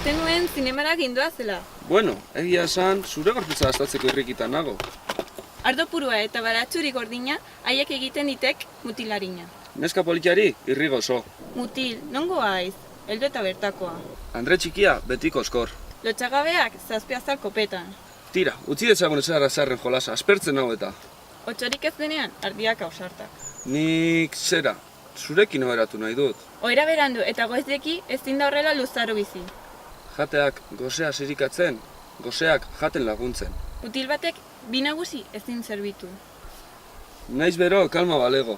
Uste nuen zinemara gindoa zela. Bueno, egia esan, zure gorputza astatzeko irrikitan nago. Ardo purua eta baratxuri gordina, haiek egiten ditek mutilarina. Neska politiari, irri gozo. Mutil, nongo haiz, heldu eta bertakoa. Andre txikia, betiko oskor. Lotxagabeak zazpiazal kopetan. Tira, utzi detzagun ezara zarren jolasa, aspertzen hau eta. Otxorik ez denean, ardiak ausartak. Nik zera, zurekin oheratu nahi dut. Oira berandu eta goizdeki ezin da horrela luzaro bizi. Jateak gozea zirikatzen, gozeak jaten laguntzen. Mutil batek bi nagusi ezin zerbitu. Naiz bero, kalma balego.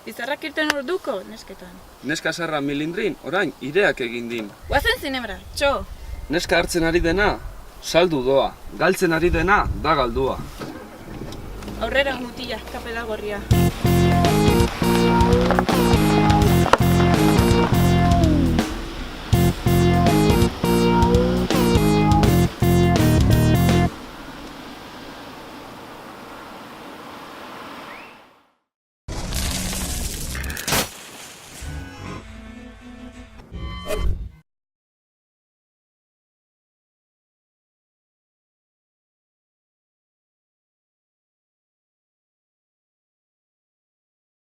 Izarrak irten orduko, nesketan. Neska zarra milindrin, orain, ireak egin din. Guazen zinemara, txo! Neska hartzen ari dena, saldu doa. Galtzen ari dena, da galdua. Aurrera mutila, kapela gorria.